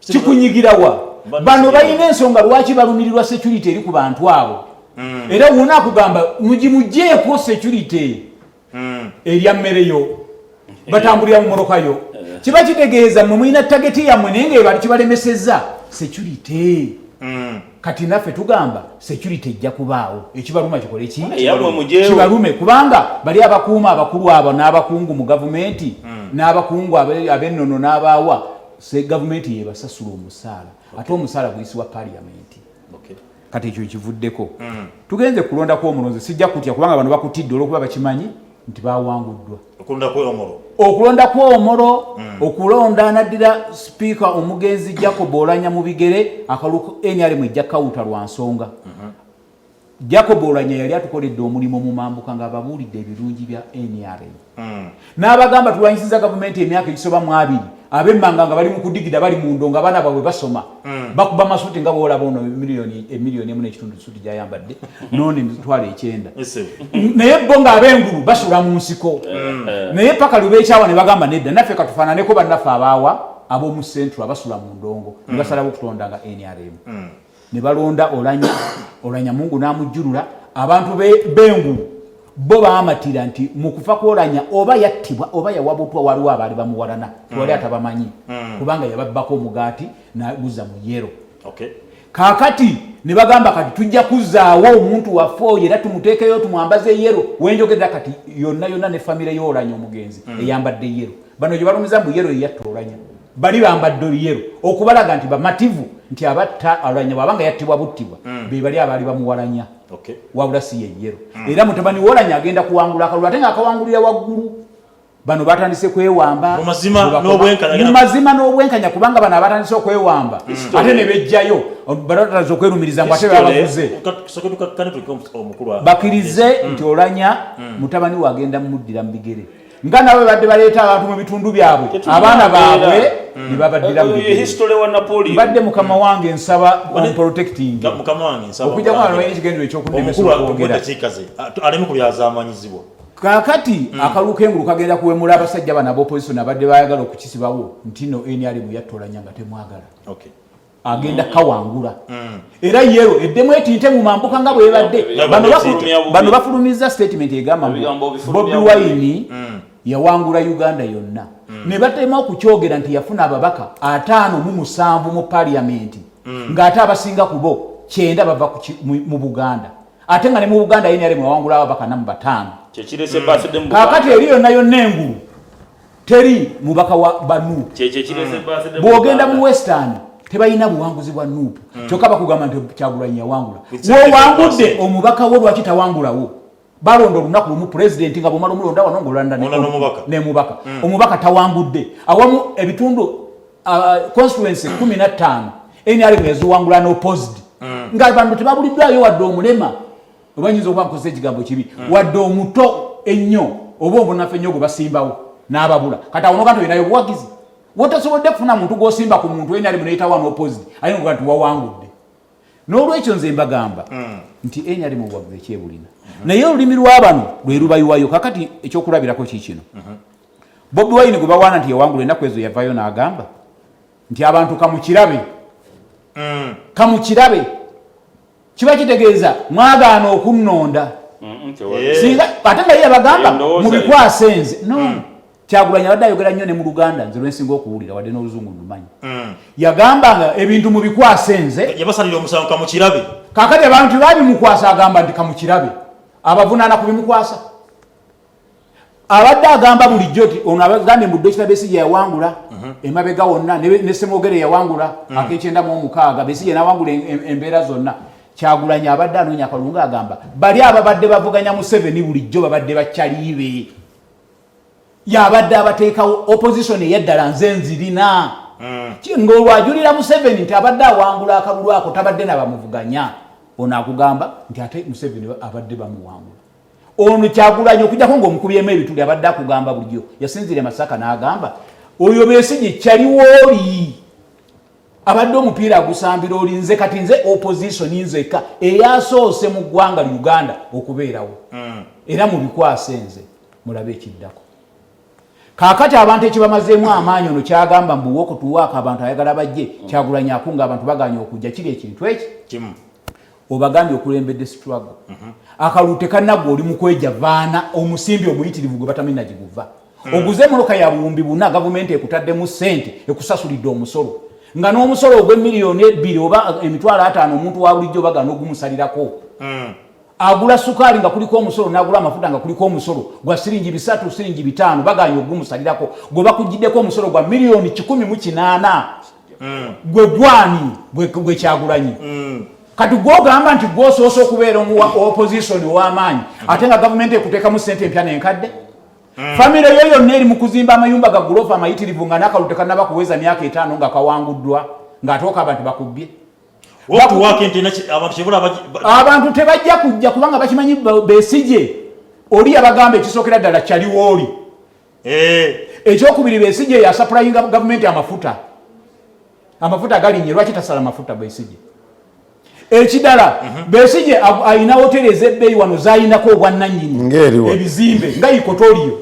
kikunyigirawa bano balina ensonga lwaki balumirirwa security eri ku bantu abo era wona akugamba mugimugyeko security erya mmereyo batambulira mu morokayo kiba kitegeeza mmwe mulina tageti yammwe naye nga kibalemesezza security kati naffe tugamba security ejja kubaawo ekibaluma kikole ki kibalume kubanga bali abakuuma abakulu abo n'abakungu mu gavumenti n'abakungu ab'ennono n'abaawa gavumenti yebasasula omusaala ate omusaala guyisibwa parliamenti kati ekyo kivuddeko tugenze kulondako omulonzi sijja kutya kubanga bano bakutidde olwokuba bakimanyi nti bawanguddwa okulondako omolo okulonda anaddira sipiika omugenzi Jacob Olanya mu bigere akaluko NRM ejja kawuta lwa nsonga Jacob Olanya yali atukoledde omulimu mu mambuka ng'ababuulidde ebirungi bya NRM n'abagamba tulwanyisiza gavumenti emyaka egisoba mu 2 ab'emmanga nga bali mu kudigida bali mu ndongo abaana baabwe basoma bakuba masuti nga bwolaba ono emiliyoni emu n'ekitundu suti gyayambadde nooni mitwalo 9 naye bo ng'ab'engulu basula mu nsiko naye paka lubeekyawa ne bagamba nedda naffe katufaananeko bannaffe abaawa ab'omu central abasula mu ndongo ne basalawo okutonda nga NRM ne balonda Olanya Mungu n'amujjulula abantu b'engulu bo baamatira nti mu kufa kw'Olanya oba yattibwa oba yawabutwa waliwo abaali bamuwalana twali atabamanyi kubanga yababbako omugaati n'aguza mu yero kaakati ne bagamba kati tujja kuzzaawo omuntu waffe oyo era tumuteekeyo tumwambaze yero wenjogerera kati yonna ne famire y'Olanya omugenzi eyambadde yero bano gye balumiza mu yero eyatta Olanya bali bambadde yero okubalaga nti bamativu nti abatta Olanya bwabanga yattibwa buttibwa be bali abaali bamuwalanya wabula si ye yero era mutabani w'Olanya agenda kuwangula akalulu ate ng'akawangulira waggulu bano batandise kwewamba mu mazima n'obwenkanya kubanga bano abatandise okwewamba ate ne bejjayo batatandise okwerumiriza mbu ate babaguze bakirize nti Olanya mutabani we agenda mumuddira mu bigere nga nawe badde baleeta abantu mu bitundu byabwe abaana baabwe ne babaddira mu bigere badde mukama wange nsaba protecting okujja kwa lwa ekigendero eky'okundemesa okwogera kaakati akalulo k'engulu kagenda kuwemula abasajja bano ab'opposition abadde bayagala okukisibawo nti no NRM yatta Olanya nga temwagala agenda kawangula era yero eddemu etinte mu mambuka nga bwebadde bano bafulumiza statement egamba Bobi Wine yawangula Uganda yonna ne batema okukyogera nti yafuna ababaka 57 mu parliament ng'ate abasinga kubo 9 bava mu Buganda ate nga ne mu Buganda NRM yawangula ababaka namu 5 kaakati eri yonna engulu teri mubaka wa banu bw'ogenda mu Western tebalina buwanguzi bwa Nuupu kyokka bakugamba nti Kyagulanyi yawangula wewangudde omubaka wo lwaki tawangulawo balonda olunaku lumu pulezidenti nga bwomala omulonda wano ng'olanda ne mubaka omubaka tawangudde awamu ebitundu constituency 15 NRM yaziwangula n'opposed nga bantu tebabuliddwayo wadde omulema obanyinza okuba nkozesa ekigambo kibi wadde omuto ennyo oba obunaffe ennyo gwe basimbawo n'ababula kati awo nokanto olinayo buwagizi wotasobodde kufuna muntu gwosimba ku muntu enyali muneeta wano opposite aye nga nti wawangudde n'olwekyo nze mbagamba nti enyali mu bwavu ekyebulina naye olulimi lw'abano lwe lubayiwayo kakati ekyokulabirako kiikino Bobi Wine gwe bawaana nti yawangula ennaku ezo yavayo n'agamba nti abantu kamukirabe kamukirabe kiba kitegeeza mwagaana okunnonda singa ate nga ye yabagamba mu bikwasa enze no Kyagulanyi abadde ayogera nnyo ne mu Luganda nze lwensinga okuwulira wadde n'oluzungu lumanyi yagambanga ebintu mu bikwasa enze yabasalira omusango kamukirabe kakati abantu babimukwasa agamba nti kamukirabe abavunaana ku bimukwasa abadde agamba bulijjo ti ono abagambye mu Dr. Besigye yawangula emabega wonna ne Semogere yawangula akekyenda mu omukaaga Besigye nawangula embeera zonna Kyagulanyi abadde anoonya akalunga agamba bali ababadde bavuganya mu 7 bulijjo babadde bakyaliibe yabadde abateekawo opposition eyaddala nze nzirina ng'olwajulira mu 7 nti abadde awangula akalulu ako tabadde nabamuvuganya ono akugamba nti ate mu 7 abadde bamuwangula ono Kyagulanyi okujjako ng'omukubyemu ebituli abadde akugamba bulijjo yasinzire Masaka n'agamba oyo Besigye kyaliwooli abadde omupiira agusambira oli nze kati nze opposition nzeka eyasoose mu ggwanga Uganda okubeerawo era mu bikwasa enze mulabe ekiddako kakati abantu ekibamazeemu amaanyi ono kyagamba mbuwa okutuwaako abantu ayagala bajje Kyagulanyi akunga abantu baganya okujja kiri ekintu eki kimu obagambye okulembedde struggle akalulu tekannagwa oli mu kweja vaana omusimbi omuyitirivu gwe batamina giguva oguze emmotoka ya buwumbi buna gavumenti ekutaddemu ssente ekusasulidde omusolo nga n'omusolo ogw'emiliyoni 2 oba emitwalo 5 omuntu wa bulijjo bagana ogumusalirako agula sukaali nga kuliko omusolo n'agula amafuta nga kuliko omusolo gwa siringi 3 siringi 5 baganya ogumusalirako gwe bakugiddeko omusolo gwa miliyoni 108 gwe gwani gwe Kyagulanyi kati gwogamba nti gwosoose okubeera opposition ow'amaanyi ate nga gavumenti ekuteekamu ssente empya n'enkadde famire yo yonna eri mu kuzimba amayumba ga gulofa amayitirivu nga n'akalulu tekannaba kuweza myaka 5 nga kawanguddwa ng'atooka abantu bakubbye abantu tebajja kujja kubanga bakimanyi Besigye oli yabagamba ekisookera ddala kyaliwooli ekyokubiri Besigye yasapurayinga gavumenti amafuta galinye lwaki tasala amafuta Besigye ekidala Besigye ayina hoteri ez'ebbeeyi wano zayinako obwannannyini ebizimbe nga ikotoriyo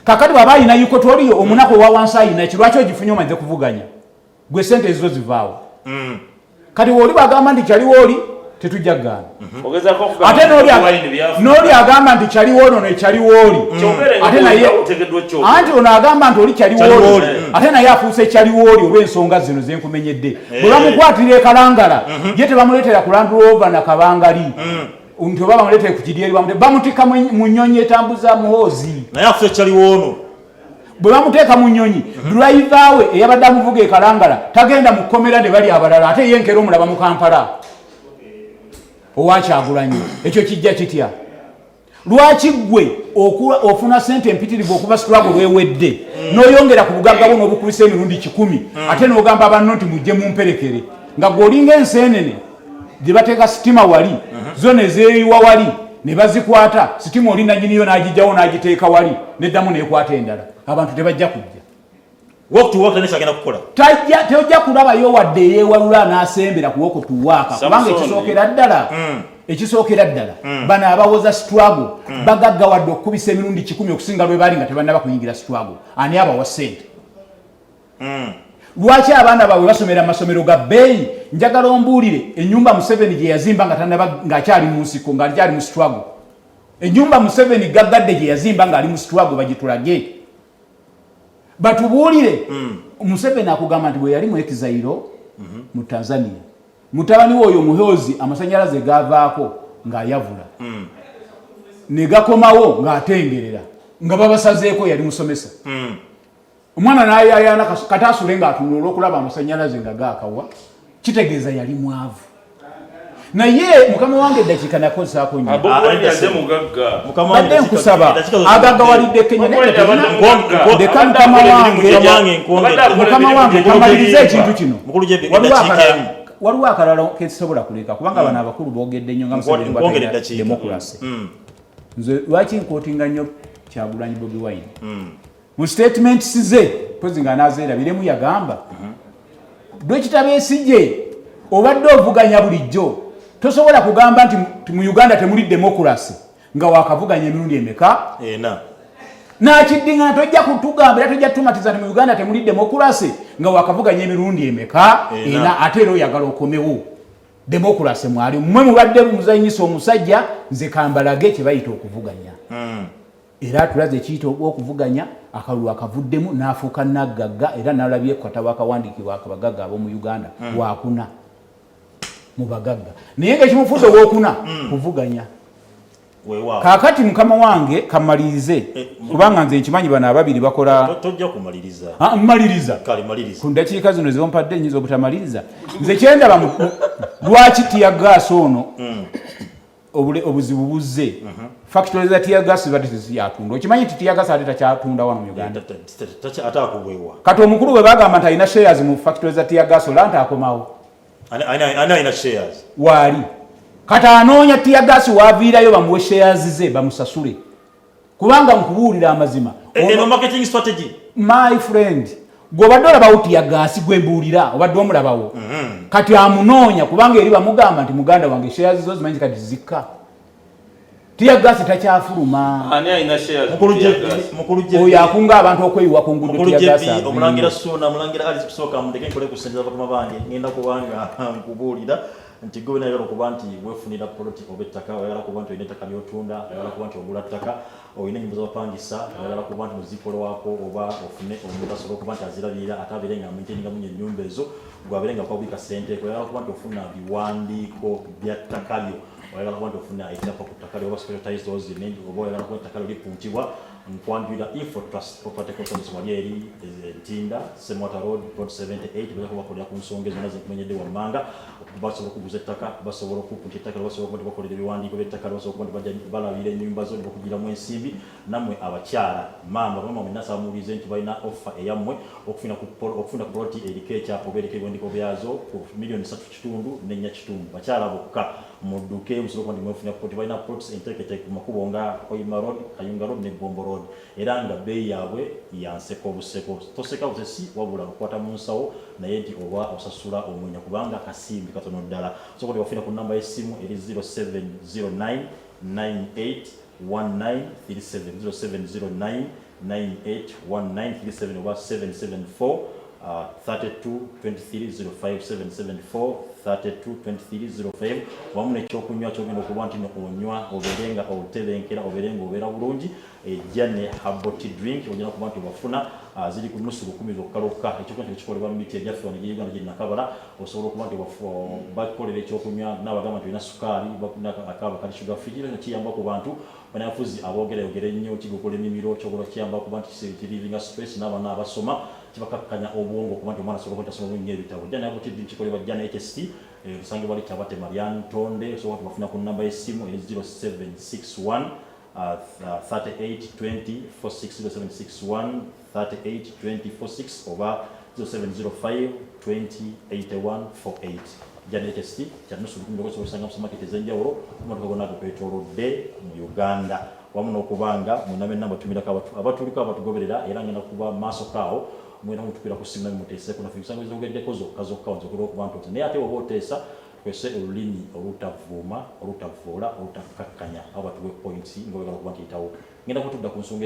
kakati bwaba ayina ikotoriyo omunaku owa wansi ayina ekirwaki ogifunye omaze kuvuganya gwe sente ezizo zivaawo kati woli bagamba nti kyaliwooli tetujja kugaana ate n'oli agamba nti kyaliwooli ono ekyaliwooli ate naye anti ono agamba nti oli kyaliwooli ate naye afuuse ekyaliwooli olw'ensonga zino zenkumenyedde bwe bamukwatira ekalangala ye tebamuleetera ku Land Rover na kabangali nti oba bamuleetere ku kidyeri bamutika mu nnyonyi etambuza Muhoozi naye afuuse ekyaliwoono bwe bamuteeka mu nnyonyi driver we eyabadde amuvuga ekalangala tagenda mu kkomera ne bali abalala ate ye nkera omulaba mu Kampala owa Kyagulanyi ekyo kijja kitya lwaki gwe ofuna ssente empitirivu okuva struggle lwewedde n'oyongera ku bugagga bwo n'obukubisa emirundi 10 ate n'ogamba abanno nti mujje mumperekere nga gweolinga enseenene gye bateeka sitima wali zo ne zeeyiwa wali ne bazikwata sitima oli nanyiniyo n'agijjawo n'agiteeka wali neddamu n'ekwata endala abantu tebajja kujja tojja kulabayo wadde eyeewalula n'asembera ku wokutuwaaka kubanga ekisookera ddala bano abawoza struggle bagaggawadde okukubisa emirundi 10 okusinga lwe bali nga tebannaba kuyingira struggle ani abawa ssente lwaki abaana baabwe basomera amasomero ga bbeeyi njagala ombuulire ennyumba Museveni gye yazimba ng'akyali mu nsiko ng'akyali mu struggle ennyumba Museveni gaggadde gye yazimba ng'ali mu struggle bagitulage batubuulire Museveni akugamba nti bwe yali mu exile mu Tanzania mutabani we oyo Muhoozi amasanyalaze gavaako ng'ayavula ne gakomawo ng'atengerera nga babasazeeko yali musomesa omwana n'ayayana kataasule ng'atunula olw'okulaba amasanyalaze nga gaakawa kitegeeza yali mwavu naye mukama wange eddakiika nakozesaako nnyo badde nkusaba agagawalidde Kenya ndeka mukama wange kamalirize ekintu kino waliwo akalala kesobola kuleka kubanga bano abakulu boogedde nnyo nga Museveni demokrasi nze lwaki nkootinga nnyo Kyagulanyi Bobi Wine mu statements ze pozi nga nazeera biremu yagamba Dwekitabeesigye obadde ovuganya bulijjo tosobola kugamba nti mu Uganda temuli democracy nga wakavuganya emirundi emeka nakiddingana tojja kutugamba era tojja kutumatiza nti mu Uganda temuli democracy nga wakavuganya emirundi emeka ena ate era oyagala okomewo democracy mwali mmwe mubadde muzanyisa omusajja nze kambalage kye bayita okuvuganya era tulaze ekiyita okuvuganya akalulu akavuddemu n'afuuka naggagga era n'alabye katabo akawandiikibwa akabagagga ab'omu Uganda wakuna mu bagagga naye ng'ekimufuusa owokuna kuvuganya kaakati mukama wange kamalirize kubanga nze nkimanyi bano ababiri bakola tojja kumaliriza mmaliriza ku ndakiika zino zompadde nnyinza obutamaliriza nze kyendaba lwaki tiyagaasi ono obuzibu buzze factory za tiyagaasi badde yatunda okimanyi nti tiyagaasi ate takyatunda wano mu Uganda kati omukulu bwe bagamba nti alina shares mu factory za tiyagaasi ola nti akomawo waali kati anoonya tiyagaasi waviirayo bamuwe shares ze bamusasule kubanga nkubuulira amazima marketing strategy my friend gwobadde olabawo tiyagaasi gwembuulira obadde omulabawo kati amunoonya kubanga eri bamugamba nti muganda wange shares zo zimanyi kati zikka tiyagaasi takyafuluma oyo akunga abantu okweyiwa ku ngudo tiyagaasi omulangira Sona omulangira Ali Zikusooka mundeke nkole ku ssente z'abakama bange ngenda kubanga nkubuulira nti gwe nayagala okuba nti weefunira poloti oba ettaka oyagala kuba nti olina ettaka ly'otunda oyagala kuba nti ogula ttaka olina ennyimba z'abapangisa oyagala kuba nti muzikolewako oba ofune omuntu asobola okuba nti azirabirira ate abeere nga maintainingamo ennyumba ezo gwabeere nga kwabika ssente oyagala kuba nti ofuna biwandiiko bya ttaka lyo oyagala kuba nti ofuna ekyapa ku ttaka lyo oba specialized housing oba oyagala kuba ettaka lyo lipuntibwa nkwanjulira Info Trust Property Consultants wali eri Ntinda Semwata Road Road 78 bajja kubakolera ku nsonga ezo nazo kumenyedde wammanga basobola okuguza ettaka basobola okupunta ettaka basobola okuba nti bakolera ebiwandiiko by'ettaka basobola okuba nti balabira ennyumba zo okugiramu ensimbi nammwe abakyala mamba mwenna sabamubuulize nti balina offer eyammwe okufuna ku poloti eriko ekyapa oba eriko ebiwandiiko byazo ku $3.3 n'ennya kitundu bakyala bokka mudduke musobola okuba nti mwefuna poloti balina plots enteeketeeke ku makubo nga Oyima Road Kayunga Road ne Bombo Road era nga bbeeyi yaabwe yanseko buseko toseka busesi wabula okwata mu nsawo naye nti oba osasula omwenya kubanga akasimbi katono ddala sokola wafuna ku namba y'essimu eri 0709 981937 0709981937 oba 774 322305 774 wamu n'ekyokunywa kyogenda okuba nti onywa obeere nga otebenkera obeere nga obeera bulungi ejja ne habot drink ogenda okuba nti wafuna ziri ku nusu 10 zokkalokka ekyokunywa kikolebwa mu miti egyaffe wano gy'Uganda gye Nakabala osobola okuba nti bakolera ekyokunywa n'abagamba nti olina sukaali akaba kali sugar free kino kiyamba ku bantu banafuzi abogerayogera ennyo kigukola emimiro kyobola kiyamba okuba nti relieving stress n'abaana abasoma kibakakkanya obwongo okuba nti omwana asobola okutasoma nnyo ebitabo jja naye kuti kikolebwa jja na HST tusange bali Kyabate Marian Tonde osobola okubafuna ku namba y'essimu eri 0761 382046 382046 oba 0705 208148 JNHST kyanusu lukundo kwa osanga mu market ezenjawulo kumotoka gonna kwetolodde mu Uganda wamu n'okubanga muname namba tumira abatuliko abatugoberera era ngenda kuba maaso kaawo mwena mutukira ku simu mutese kuna fikisango zogeddeko zokka nzokero okuba nti naye ate oba oteesa kwese olulimi olutavuma olutavoola olutakakkanya abo batuwe points ng'oyagala okuba nti yitawo ngenda kutudda ku nsonga